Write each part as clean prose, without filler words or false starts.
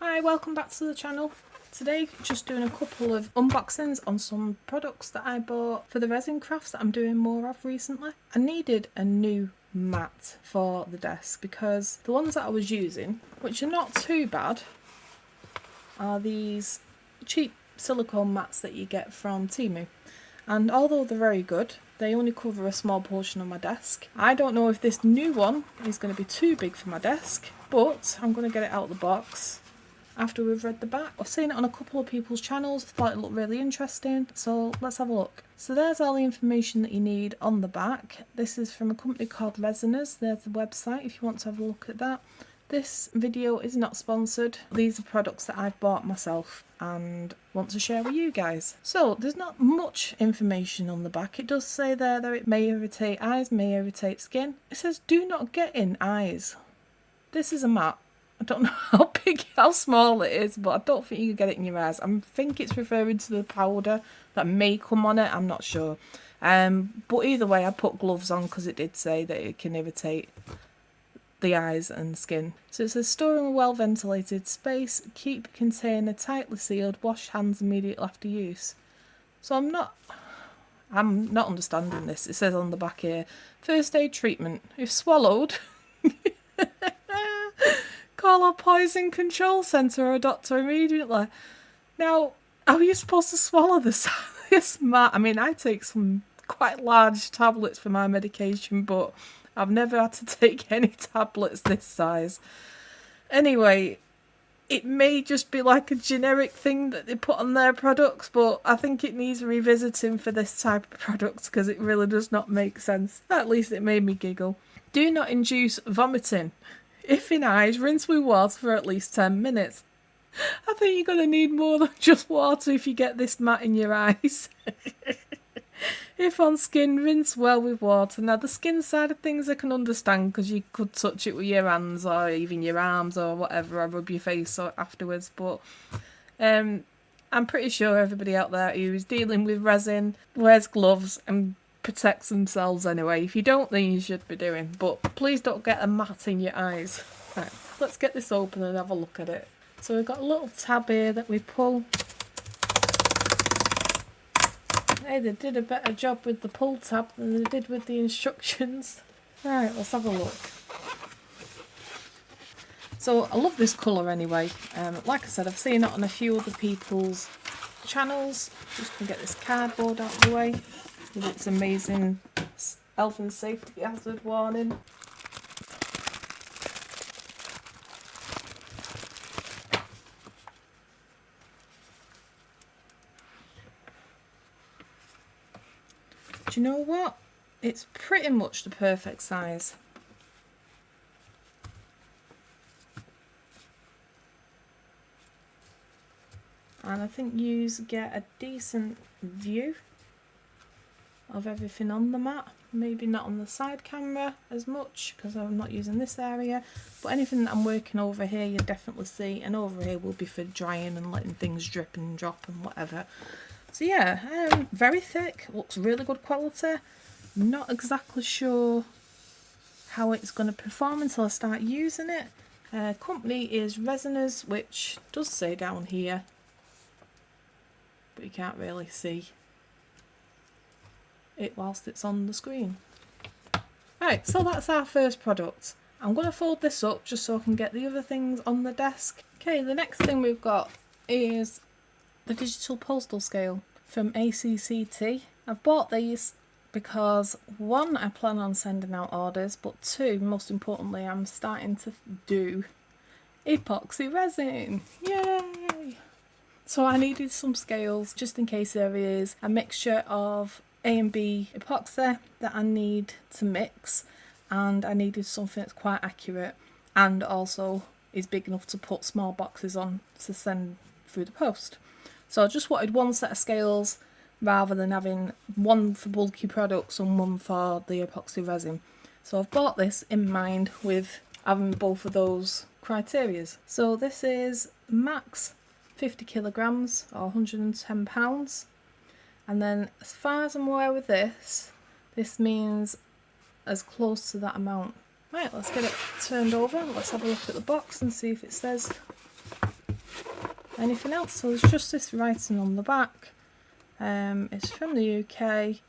Hi, welcome back to the channel. Today just doing a couple of unboxings on some products that I bought for the resin crafts that I'm doing more of recently. I needed a new mat for the desk because the ones that I was using, which are not too bad, are these cheap silicone mats that you get from Temu. And although they're very good, they only cover a small portion of my desk. I don't know if this new one is going to be too big for my desk, but I'm going to get it out of the box after we've read the back. I've seen it on a couple of people's channels, thought it looked really interesting, so let's have a look. So there's all the information that you need on the back. This is from a company called Resiners. There's the website if you want to have a look at that. This video is not sponsored. These are products that I've bought myself and want to share with you guys. So there's not much information on the back. It does say there that it may irritate eyes, may irritate skin. It says do not get in eyes. This is a mat. I don't know how small it is, but I don't think you can get it in your eyes. I think it's referring to the powder that may come on it. I'm not sure. But either way, I put gloves on because it did say that it can irritate the eyes and skin. So it says store in a well ventilated space, keep container tightly sealed, wash hands immediately after use. So I'm not understanding this. It says on the back here, first aid treatment. If swallowed, call our poison control centre or a doctor immediately. Now, how are you supposed to swallow this mat? I mean, I take some quite large tablets for my medication, but I've never had to take any tablets this size. Anyway, it may just be like a generic thing that they put on their products, but I think it needs revisiting for this type of product because it really does not make sense. At least it made me giggle. Do not induce vomiting. If in eyes, rinse with water for at least 10 minutes. I think you're going to need more than just water if you get this mat in your eyes. If on skin, rinse well with water. Now the skin side of things I can understand because you could touch it with your hands or even your arms or whatever, or rub your face afterwards. But I'm pretty sure everybody out there who's dealing with resin wears gloves and protects themselves anyway. If you don't, then you should be doing. But please don't get a mat in your eyes. Right, let's get this open and have a look at it. So we've got a little tab here that we pull. Hey, they did a better job with the pull tab than they did with the instructions. Right, let's have a look. So I love this colour anyway. Like I said, I've seen it on a few other people's channels. Just gonna get this cardboard out of the way with its amazing health and safety hazard warning. Do you know what? It's pretty much the perfect size. And I think you get a decent view of everything on the mat. Maybe not on the side camera as much because I'm not using this area, but anything that I'm working over here you definitely see, and over here will be for drying and letting things drip and drop and whatever. So yeah, very thick, looks really good quality. Not exactly sure how it's going to perform until I start using it. Company is Resiners, which does say down here, but you can't really see it whilst it's on the screen. Right, so that's our first product. I'm going to fold this up just so I can get the other things on the desk. Okay, the next thing we've got is the digital postal scale from ACCT. I've bought these because one, I plan on sending out orders, but two, most importantly, I'm starting to do epoxy resin. Yay! So I needed some scales just in case there is a mixture of A and B epoxy that I need to mix, and I needed something that's quite accurate and also is big enough to put small boxes on to send through the post. So I just wanted one set of scales rather than having one for bulky products and one for the epoxy resin. So I've bought this in mind with having both of those criterias. So this is max 50 kilograms or 110 pounds. And then as far as I'm aware with this means as close to that amount. Right, let's get it turned over. Let's have a look at the box and see if it says anything else. So there's just this writing on the back. It's from the UK,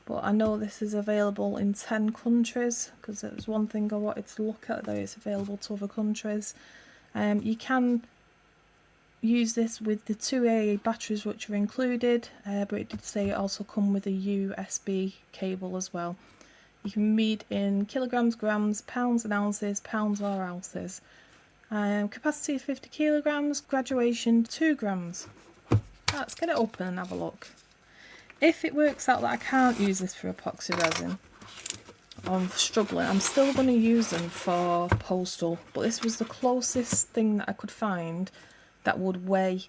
but I know this is available in 10 countries, because it was one thing I wanted to look at, that it's available to other countries. You can use this with the 2 AA batteries which are included, but it did say it also come with a USB cable as well. You can read in kilograms, grams, pounds and ounces, pounds or ounces. Capacity 50 kilograms, graduation 2 grams. Let's get it open and have a look. If it works out that I can't use this for epoxy resin, I'm struggling, I'm still going to use them for postal, but this was the closest thing that I could find that would weigh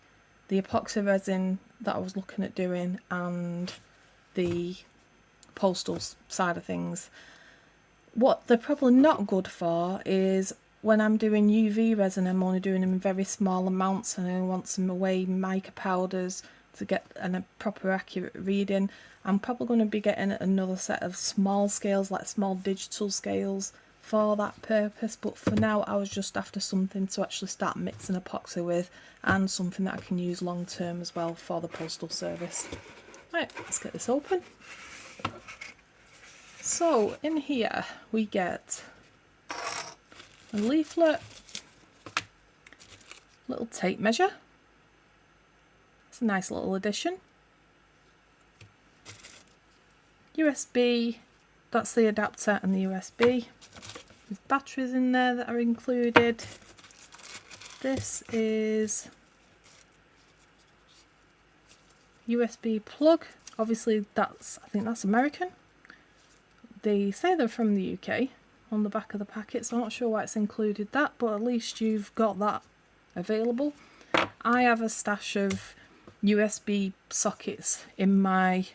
the epoxy resin that I was looking at doing and the postal side of things. What they're probably not good for is when I'm doing UV resin, I'm only doing them in very small amounts and I want some away mica powders to get a proper accurate reading. I'm probably going to be getting another set of small scales, like small digital scales, for that purpose, but for now I was just after something to actually start mixing epoxy with, and something that I can use long term as well for the postal service. Right, let's get this open. So in here we get a leaflet, little tape measure. It's a nice little addition. USB, that's the adapter and the USB. There's batteries in there that are included. This is USB plug. Obviously I think that's American. They say they're from the UK on the back of the packet, so I'm not sure why it's included that, but at least you've got that available. I have a stash of USB sockets in my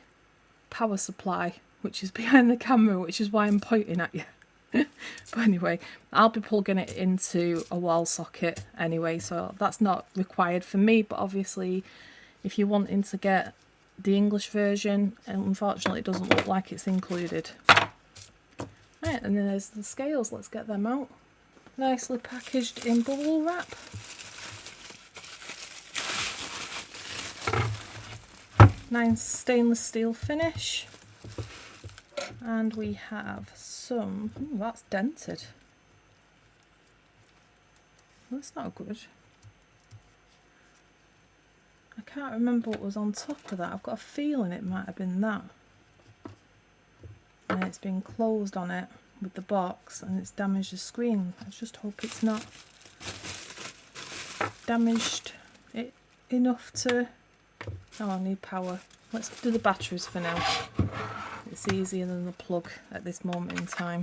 power supply, which is behind the camera, which is why I'm pointing at you. But anyway, I'll be plugging it into a wall socket anyway, so that's not required for me, but obviously if you're wanting to get the English version, unfortunately it doesn't look like it's included. Right, and then there's the scales, let's get them out. Nicely packaged in bubble wrap. Nice stainless steel finish. And we have some, ooh, that's dented. That's not good. I can't remember what was on top of that. I've got a feeling it might have been that. And it's been closed on it with the box and it's damaged the screen. I just hope it's not damaged it enough to... Oh, I need power. Let's do the batteries for now. It's easier than the plug at this moment in time.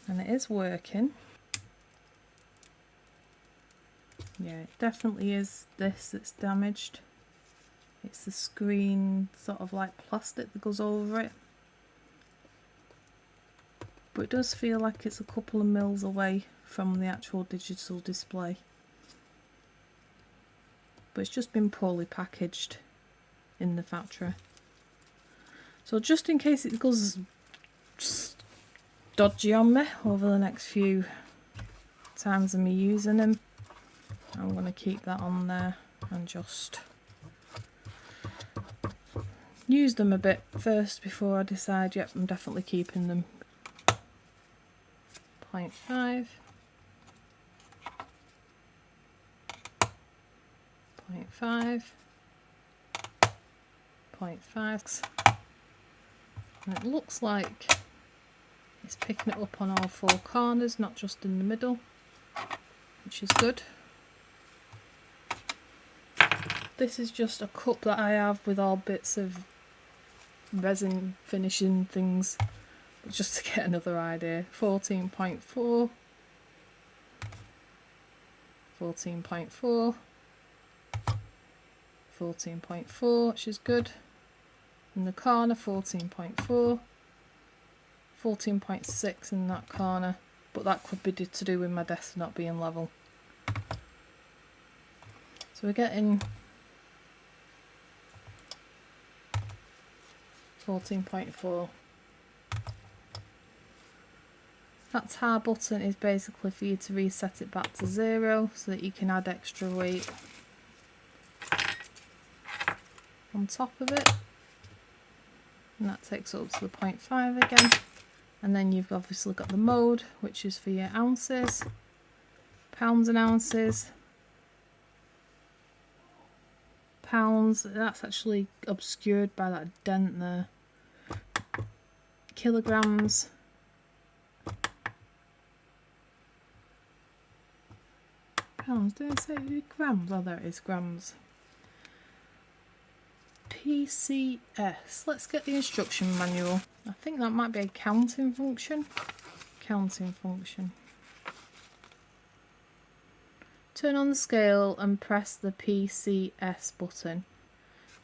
And it is working. Yeah, it definitely is this that's damaged. It's the screen, sort of like plastic that goes over it. But it does feel like it's a couple of mils away from the actual digital display. But it's just been poorly packaged in the factory. So just in case it goes dodgy on me over the next few times of me using them, I'm going to keep that on there and just use them a bit first before I decide, yep, I'm definitely keeping them. 0.5, 0.5, 0.5, and it looks like it's picking it up on all four corners, not just in the middle, which is good. This is just a cup that I have with all bits of resin finishing things, just to get another idea. 14.4, 14.4, 14.4, which is good. In the corner, 14.4, 14.6 in that corner, but that could be to do with my desk not being level. So we're getting 14.4. That tar button is basically for you to reset it back to 0 so that you can add extra weight on top of it. And that takes it up to the 0.5 again. And then you've obviously got the mode, which is for your ounces, pounds and ounces. Pounds, that's actually obscured by that dent there. Kilograms. Pounds, did I say grams? Oh, there it is, grams. PCS. Let's get the instruction manual. I think that might be a counting function. Counting function. Turn on the scale and press the PCS button.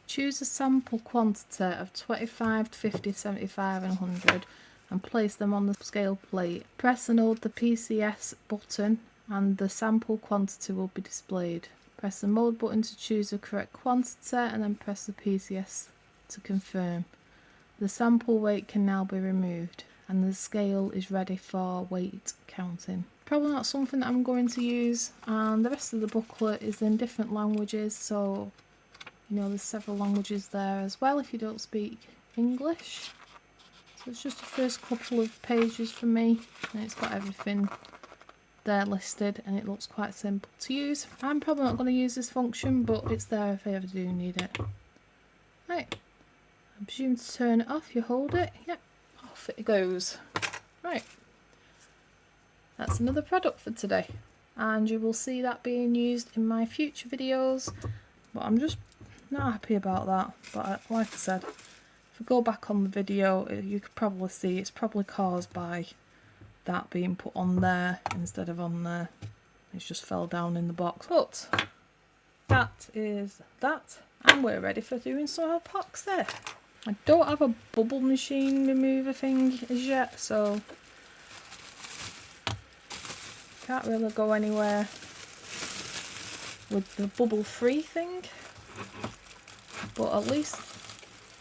Choose a sample quantity of 25, 50, 75 and 100 and place them on the scale plate. Press and hold the PCS button and the sample quantity will be displayed. Press the mode button to choose the correct quantity and then press the PCS to confirm. The sample weight can now be removed and the scale is ready for weight counting. Probably not something that I'm going to use, and the rest of the booklet is in different languages, so you know there's several languages there as well if you don't speak English. So it's just the first couple of pages for me and it's got everything there listed and it looks quite simple to use. I'm probably not going to use this function, but it's there if I ever do need it. Right, I presume to turn it off you hold it, yep, off it goes. Right, that's another product for today and you will see that being used in my future videos, but I'm just not happy about that. But like I said, if I go back on the video you could probably see it's probably caused by that being put on there instead of on there. It's just fell down in the box. But that is that, and we're ready for doing some epoxy. I don't have a bubble machine remover thing as yet, so can't really go anywhere with the bubble free thing, but at least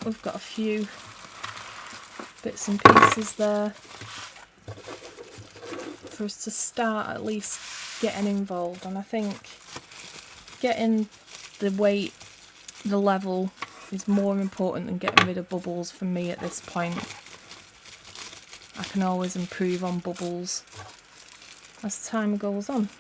we've got a few bits and pieces there for us to start at least getting involved. And I think getting the weight, the level is more important than getting rid of bubbles for me at this point. I can always improve on bubbles as time goes on.